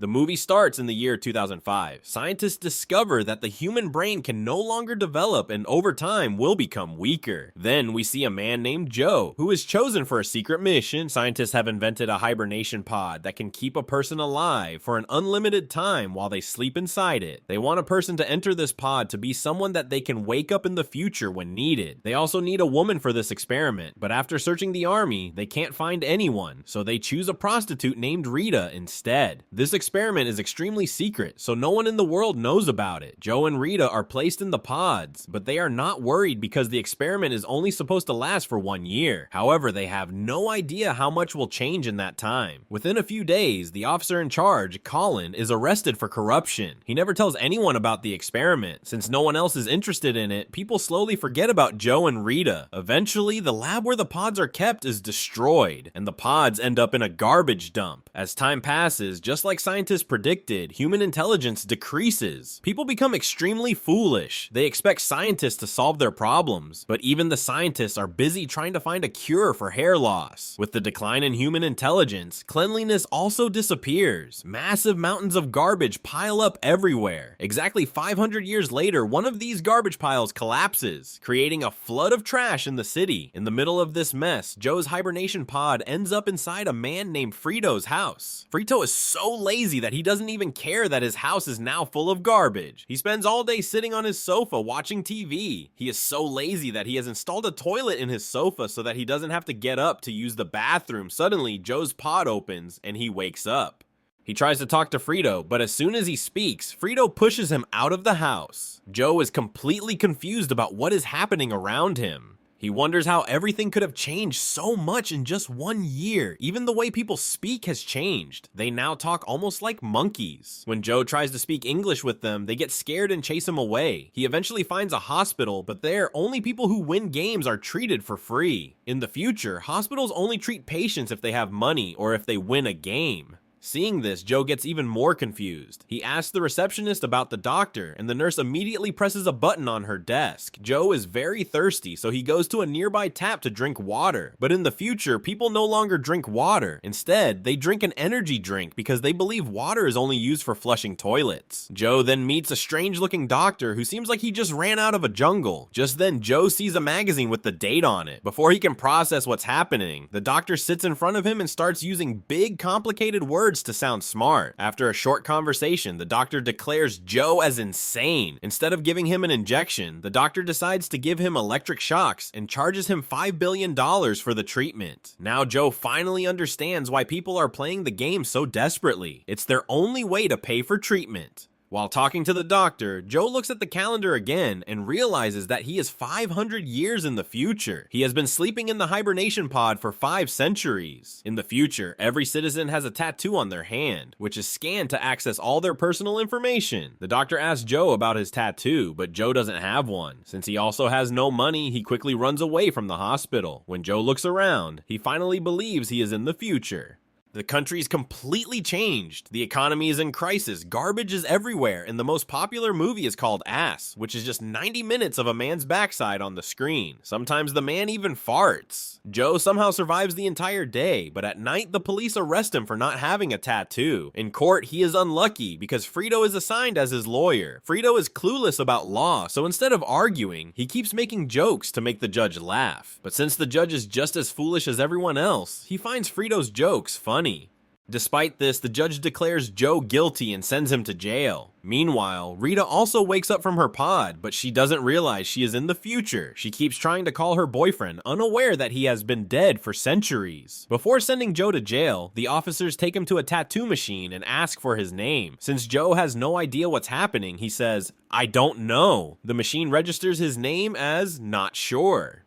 The movie starts in the year 2005. Scientists discover that the human brain can no longer develop and over time will become weaker. Then we see a man named Joe, who is chosen for a secret mission. Scientists have invented a hibernation pod that can keep a person alive for an unlimited time while they sleep inside it. They want a person to enter this pod to be someone that they can wake up in the future when needed. They also need a woman for this experiment, but after searching the army, they can't find anyone, so they choose a prostitute named Rita instead. This experiment is extremely secret, so no one in the world knows about it. Joe and Rita are placed in the pods, but they are not worried because the experiment is only supposed to last for 1 year. However, they have no idea how much will change in that time. Within a few days, the officer in charge, Colin, is arrested for corruption. He never tells anyone about the experiment. Since no one else is interested in it, people slowly forget about Joe and Rita. Eventually, the lab where the pods are kept is destroyed, and the pods end up in a garbage dump. As time passes, just like scientists predicted, human intelligence decreases. People become extremely foolish. They expect scientists to solve their problems, but even the scientists are busy trying to find a cure for hair loss. With the decline in human intelligence, cleanliness also disappears. Massive mountains of garbage pile up everywhere. Exactly 500 years later, one of these garbage piles collapses, creating a flood of trash in the city. In the middle of this mess, Joe's hibernation pod ends up inside a man named Frito's house. Frito is so lazy that he doesn't even care that his house is now full of garbage. He spends all day sitting on his sofa watching TV. He is so lazy that he has installed a toilet in his sofa so that he doesn't have to get up to use the bathroom. Suddenly, Joe's pod opens and he wakes up. He tries to talk to Frito, but as soon as he speaks, Frito pushes him out of the house. Joe is completely confused about what is happening around him. He wonders how everything could have changed so much in just 1 year. Even the way people speak has changed. They now talk almost like monkeys. When Joe tries to speak English with them, they get scared and chase him away. He eventually finds a hospital, but there, only people who win games are treated for free. In the future, hospitals only treat patients if they have money or if they win a game. Seeing this, Joe gets even more confused. He asks the receptionist about the doctor, and the nurse immediately presses a button on her desk. Joe is very thirsty, so he goes to a nearby tap to drink water. But in the future, people no longer drink water. Instead, they drink an energy drink because they believe water is only used for flushing toilets. Joe then meets a strange-looking doctor who seems like he just ran out of a jungle. Just then, Joe sees a magazine with the date on it. Before he can process what's happening, the doctor sits in front of him and starts using big, complicated words to sound smart. After a short conversation, the doctor declares Joe as insane. Instead of giving him an injection, the doctor decides to give him electric shocks and charges him $5 billion for the treatment. Now Joe finally understands why people are playing the game so desperately. It's their only way to pay for treatment. While talking to the doctor, Joe looks at the calendar again and realizes that he is 500 years in the future. He has been sleeping in the hibernation pod for 5 centuries. In the future, every citizen has a tattoo on their hand, which is scanned to access all their personal information. The doctor asks Joe about his tattoo, but Joe doesn't have one. Since he also has no money, he quickly runs away from the hospital. When Joe looks around, he finally believes he is in the future. The country's completely changed. The economy is in crisis, garbage is everywhere, and the most popular movie is called Ass, which is just 90 minutes of a man's backside on the screen. Sometimes the man even farts. Joe somehow survives the entire day, but at night the police arrest him for not having a tattoo. In court, he is unlucky because Frito is assigned as his lawyer. Frito is clueless about law, so instead of arguing, he keeps making jokes to make the judge laugh. But since the judge is just as foolish as everyone else, he finds Frito's jokes funny. Despite this, the judge declares Joe guilty and sends him to jail. Meanwhile, Rita also wakes up from her pod, but she doesn't realize she is in the future. She keeps trying to call her boyfriend, unaware that he has been dead for centuries. Before sending Joe to jail, the officers take him to a tattoo machine and ask for his name. Since Joe has no idea what's happening, he says, "I don't know." The machine registers his name as not sure.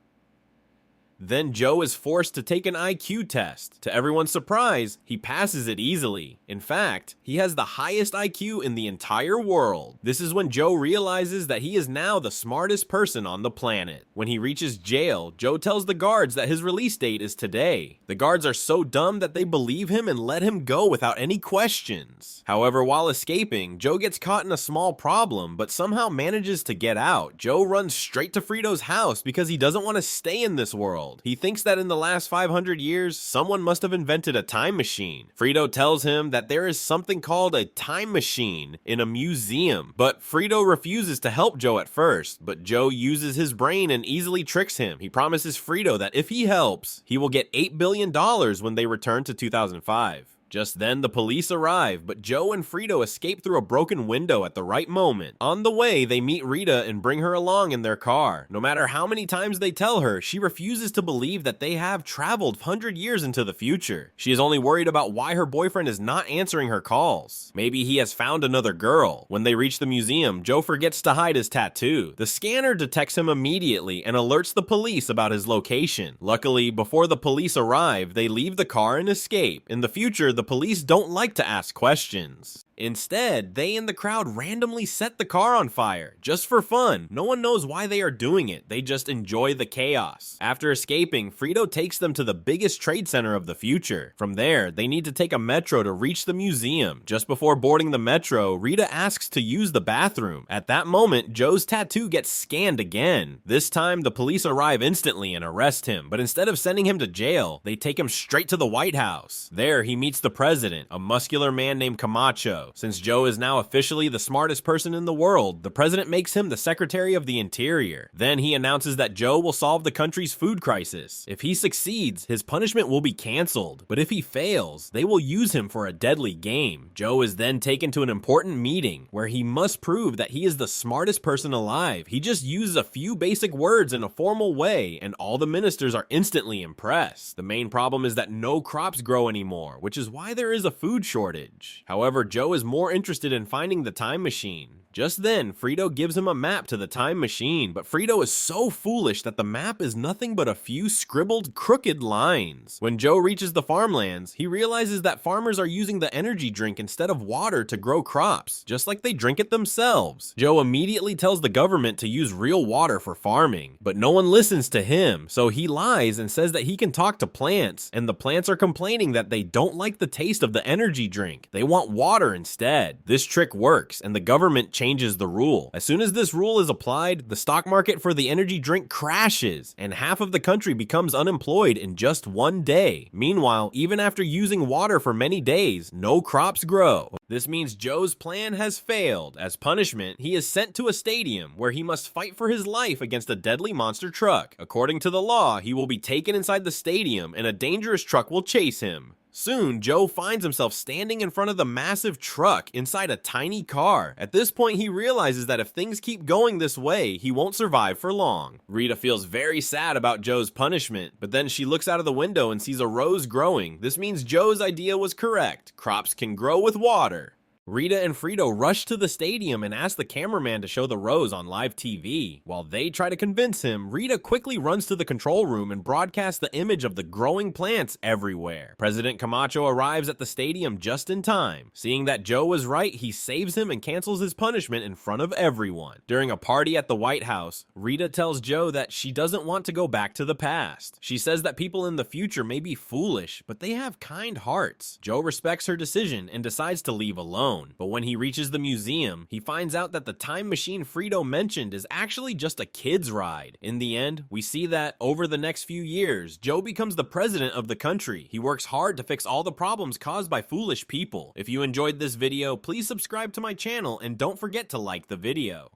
Then Joe is forced to take an IQ test. To everyone's surprise, he passes it easily. In fact, he has the highest IQ in the entire world. This is when Joe realizes that he is now the smartest person on the planet. When he reaches jail, Joe tells the guards that his release date is today. The guards are so dumb that they believe him and let him go without any questions. However, while escaping, Joe gets caught in a small problem, but somehow manages to get out. Joe runs straight to Frito's house because he doesn't want to stay in this world. world. He thinks that in the last 500 years, someone must have invented a time machine. Frito tells him that there is something called a time machine in a museum, but Frito refuses to help Joe at first, but Joe uses his brain and easily tricks him. He promises Frito that if he helps, he will get $8 billion when they return to 2005. Just then, the police arrive, but Joe and Frito escape through a broken window at the right moment. On the way, they meet Rita and bring her along in their car. No matter how many times they tell her, she refuses to believe that they have traveled 100 years into the future. She is only worried about why her boyfriend is not answering her calls. Maybe he has found another girl. When they reach the museum, Joe forgets to hide his tattoo. The scanner detects him immediately and alerts the police about his location. Luckily, before the police arrive, they leave the car and escape. In the future, the police don't like to ask questions. Instead, they and the crowd randomly set the car on fire, just for fun. No one knows why they are doing it, they just enjoy the chaos. After escaping, Frito takes them to the biggest trade center of the future. From there, they need to take a metro to reach the museum. Just before boarding the metro, Rita asks to use the bathroom. At that moment, Joe's tattoo gets scanned again. This time, the police arrive instantly and arrest him, but instead of sending him to jail, they take him straight to the White House. There, he meets the president, a muscular man named Camacho. Since Joe is now officially the smartest person in the world, the president makes him the Secretary of the Interior. Then he announces that Joe will solve the country's food crisis. If he succeeds, his punishment will be canceled, but if he fails, they will use him for a deadly game. Joe is then taken to an important meeting where he must prove that he is the smartest person alive. He just uses a few basic words in a formal way, and all the ministers are instantly impressed. The main problem is that no crops grow anymore, which is why there is a food shortage. However, Joe is more interested in finding the time machine. Just then, Frito gives him a map to the time machine, but Frito is so foolish that the map is nothing but a few scribbled crooked lines. When Joe reaches the farmlands, he realizes that farmers are using the energy drink instead of water to grow crops, just like they drink it themselves. Joe immediately tells the government to use real water for farming, but no one listens to him, so he lies and says that he can talk to plants, and the plants are complaining that they don't like the taste of the energy drink. They want water instead. This trick works, and the government changes the rule. As soon as this rule is applied, the stock market for the energy drink crashes, and half of the country becomes unemployed in just one day. Meanwhile, even after using water for many days, no crops grow. This means Joe's plan has failed. As punishment, he is sent to a stadium where he must fight for his life against a deadly monster truck. According to the law, he will be taken inside the stadium and a dangerous truck will chase him. Soon, Joe finds himself standing in front of the massive truck inside a tiny car. At this point, he realizes that if things keep going this way, he won't survive for long. Rita feels very sad about Joe's punishment, but then she looks out of the window and sees a rose growing. This means Joe's idea was correct. Crops can grow with water. Rita and Frito rush to the stadium and ask the cameraman to show the rose on live TV. While they try to convince him, Rita quickly runs to the control room and broadcasts the image of the growing plants everywhere. President Camacho arrives at the stadium just in time. Seeing that Joe was right, he saves him and cancels his punishment in front of everyone. During a party at the White House, Rita tells Joe that she doesn't want to go back to the past. She says that people in the future may be foolish, but they have kind hearts. Joe respects her decision and decides to leave alone. But when he reaches the museum, he finds out that the time machine Frito mentioned is actually just a kid's ride. In the end, we see that over the next few years, Joe becomes the president of the country. He works hard to fix all the problems caused by foolish people. If you enjoyed this video, please subscribe to my channel and don't forget to like the video.